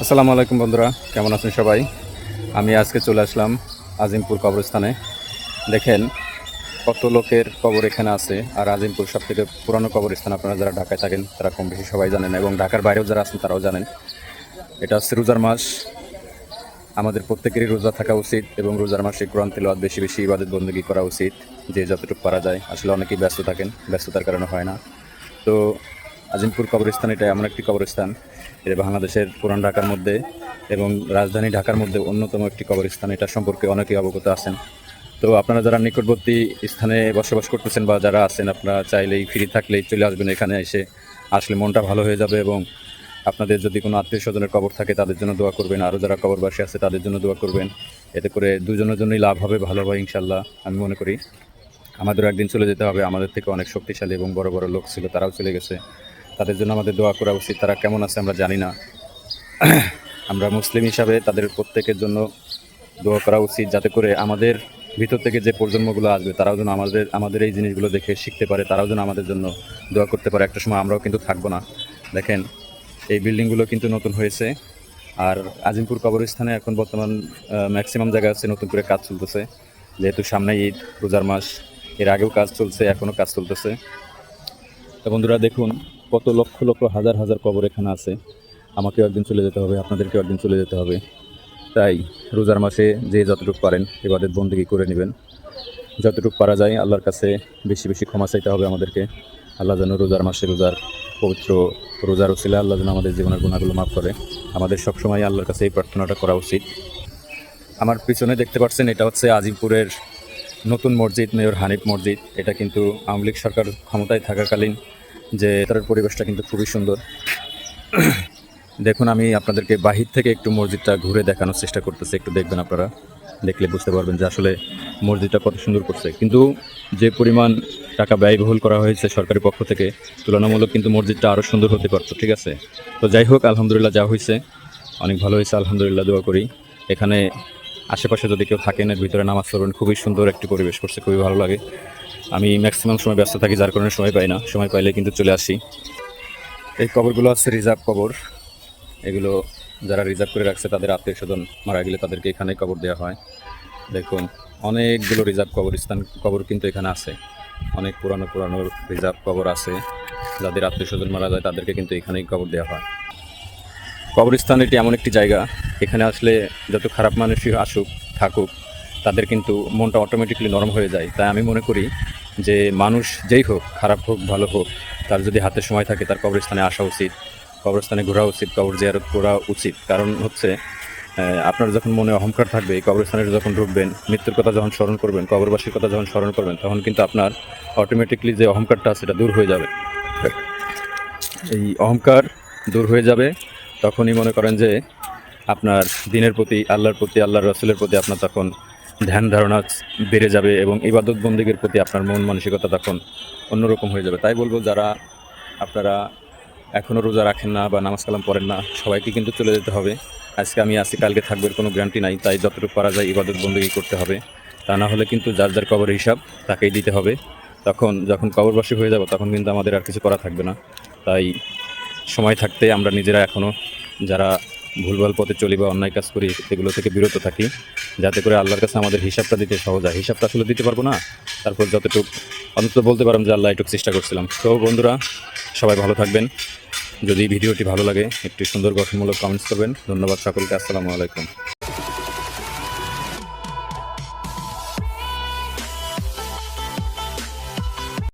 আসসালামু আলাইকুম বন্ধুরা, কেমন আছেন সবাই? আমি আজকে চলে আসলাম আজিমপুর কবরস্থানে। দেখেন কত লোকের কবর এখানে আছে। আর আজিমপুর সবথেকে পুরানো কবরস্থান। আপনারা যারা ঢাকায় থাকেন তারা কম বেশি সবাই জানেন, এবং ঢাকার বাইরেও যারা আছেন তারাও জানেন। এটা হচ্ছে রোজার মাস। আমাদের প্রত্যেকেরই রোজা থাকা উচিত, এবং রোজার মাসে কোরআন তিলাওয়াত বেশি বেশি ইবাদত বন্দেগী করা উচিত, যে যতটুকু পারা যায়। আসলে অনেকেই ব্যস্ত থাকেন, ব্যস্ততার কারণে হয় না। তো আজিমপুর কবরস্থান এটা এমন একটি কবরস্থান, এটা বাংলাদেশের পুরান ঢাকার মধ্যে এবং রাজধানী ঢাকার মধ্যে অন্যতম একটি কবরস্থান। এটা সম্পর্কে অনেকেই অবগত আছেন। তো আপনারা যারা নিকটবর্তী স্থানে বসবাস করতেছেন বা যারা আছেন, আপনারা চাইলেই ফ্রি থাকলেই চলে আসবেন এখানে। এসে আসলে মনটা ভালো হয়ে যাবে, এবং আপনাদের যদি কোনো আত্মীয় স্বজনের কবর থাকে তাদের জন্য দোয়া করবেন, আরও যারা কবরবাসী আছে তাদের জন্য দোয়া করবেন। এতে করে দুজনের জন্যই লাভ হবে, ভালো হবে ইনশাল্লাহ। আমি মনে করি আমাদেরও একদিন চলে যেতে হবে। আমাদের থেকে অনেক শক্তিশালী এবং বড় বড় লোক ছিল, তারাও চলে গেছে। তাদের জন্য আমাদের দোয়া করা উচিত। তারা কেমন আছে আমরা জানি না। আমরা মুসলিম হিসাবে তাদের প্রত্যেকের জন্য দোয়া করা উচিত, যাতে করে আমাদের ভিতর থেকে যে প্রজন্মগুলো আসবে তারাও যেন আমাদের এই জিনিসগুলো দেখে শিখতে পারে, তারাও যেন আমাদের জন্য দোয়া করতে পারে। একটা সময় আমরাও কিন্তু থাকবো না। দেখেন এই বিল্ডিংগুলো কিন্তু নতুন হয়েছে। আর আজিমপুর কবরস্থানে এখন বর্তমান ম্যাক্সিমাম জায়গা আছে নতুন করে কাজ চলতেছে, যেহেতু সামনে ঈদ, রোজার মাস। এর আগেও কাজ চলছে, এখনও কাজ চলতেছে। তো বন্ধুরা দেখুন কত লক্ষ লক্ষ হাজার হাজার কবর এখানে আছে। আমাকেও একদিন চলে যেতে হবে, আপনাদেরকেও একদিন চলে যেতে হবে। তাই রোজার মাসে যে যতটুকু পারেন ইবাদত বন্দেগী করে নেবেন। যতটুকু পারা যায় আল্লাহর কাছে বেশি বেশি ক্ষমা চাইতে হবে আমাদেরকে। আল্লাহ যেন রোজার মাসে পবিত্র রোজার উসিলায় আল্লাহ যেন আমাদের জীবনের গুণাগুলো মাফ করে। আমাদের সবসময় আল্লাহর কাছে এই প্রার্থনাটা করা উচিত। আমার পিছনে দেখতে পাচ্ছেন, এটা হচ্ছে আজিমপুরের নতুন মসজিদ, মেয়র হানিফ মসজিদ। এটা কিন্তু আওয়ামী লীগ সরকার ক্ষমতায় থাকাকালীন যে তার পরিবেশটা কিন্তু খুবই সুন্দর। দেখুন আমি আপনাদেরকে বাহির থেকে একটু মসজিদটা ঘুরে দেখানোর চেষ্টা করতেছি, একটু দেখবেন। আপনারা দেখলে বুঝতে পারবেন যে আসলে মসজিদটা কত সুন্দর করছে। কিন্তু যে পরিমাণ টাকা ব্যয়বহুল করা হয়েছে সরকারি পক্ষ থেকে, তুলনামূলক কিন্তু মসজিদটা আরও সুন্দর হতে পারতো। ঠিক আছে, তো যাই হোক, আলহামদুলিল্লাহ যা হয়েছে অনেক ভালো হয়েছে, আলহামদুলিল্লাহ। দোয়া করি এখানে আশেপাশে যদি কেউ থাকেন এর ভিতরে নামাজ পড়বেন। খুবই সুন্দর একটি পরিবেশ করছে, খুবই ভালো লাগে। আমি ম্যাক্সিমাম সময় ব্যস্ত থাকি, যার কারণে সময় পাই না। সময় পাইলে কিন্তু চলে আসি। এই কবরগুলো আছে রিজার্ভ কবর। এগুলো যারা রিজার্ভ করে রাখছে তাদের আত্মীয় স্বজন মারা গেলে তাদেরকে এখানেই কবর দেওয়া হয়। দেখুন অনেকগুলো রিজার্ভ কবর কিন্তু এখানে আছে। অনেক পুরানো পুরানো রিজার্ভ কবর আছে। যাদের আত্মীয় স্বজন মারা যায় তাদেরকে কিন্তু এখানেই কবর দেওয়া হয়। কবরস্থান এটি এমন একটি জায়গা, এখানে আসলে যত খারাপ মানুষই আসুক থাকুক, তাদের কিন্তু মনটা অটোমেটিকলি নরম হয়ে যায়। তাই আমি মনে করি যে মানুষ যেই হোক, খারাপ হোক ভালো হোক, তার যদি হাতে সময় থাকে তার কবরস্থানে আসা উচিত, কবরস্থানে ঘোরা উচিত, কবর জিয়ারত করা উচিত। কারণ হচ্ছে আপনার যখন মনে অহংকার থাকবে, এই কবরস্থানে যখন ঢুকবেন, মৃত্যুর কথা যখন স্মরণ করবেন, কবরবাসীর কথা যখন স্মরণ করবেন, তখন কিন্তু আপনার অটোমেটিকলি যে অহংকারটা সেটা দূর হয়ে যাবে। এই অহংকার দূর হয়ে যাবে তখনই মনে করেন যে আপনার দিনের প্রতি, আল্লাহর প্রতি, আল্লাহর রাসূলের প্রতি আপনার তখন ধ্যান ধারণা বেড়ে যাবে, এবং ইবাদত বন্দেগীর প্রতি আপনার মন মানসিকতা তখন অন্যরকম হয়ে যাবে। তাই বলবো, যারা আপনারা এখনও রোজা রাখেন না বা নামাজ কালাম পড়েন না, সবাইকে কিন্তু চলে যেতে হবে। আজকে আমি আসি, কালকে থাকবে, কোনো গ্যারান্টি নাই। তাই যতটুকু পারা যায় ইবাদত বন্দেগী করতে হবে। তা না হলে কিন্তু যার যার কবরের হিসাব তাকেই দিতে হবে। তখন যখন কবরবাসী হয়ে যাব তখন কিন্তু আমাদের আর কিছু করা থাকবে না। তাই সময় থাকতে আমরা নিজেরা এখনও যারা ভুলভাল পথে চলি বা অন্যায় কাজ করি এগুলো থেকে বিরত থাকি, যাতে করে আল্লাহর কাছে আমাদের হিসাবটা দিতে সহজ হয়। হিসাবটা আসলে দিতে পারবো না, তারপর যতটুকু অন্তত বলতে পারলাম যে আল্লাহ এটুকু চেষ্টা করছিলাম। তো বন্ধুরা সবাই ভালো থাকবেন। যদি ভিডিওটি ভালো লাগে একটি সুন্দর গঠনমূলক কমেন্টস করবেন। ধন্যবাদ সকলকে। আসসালামু আলাইকুম।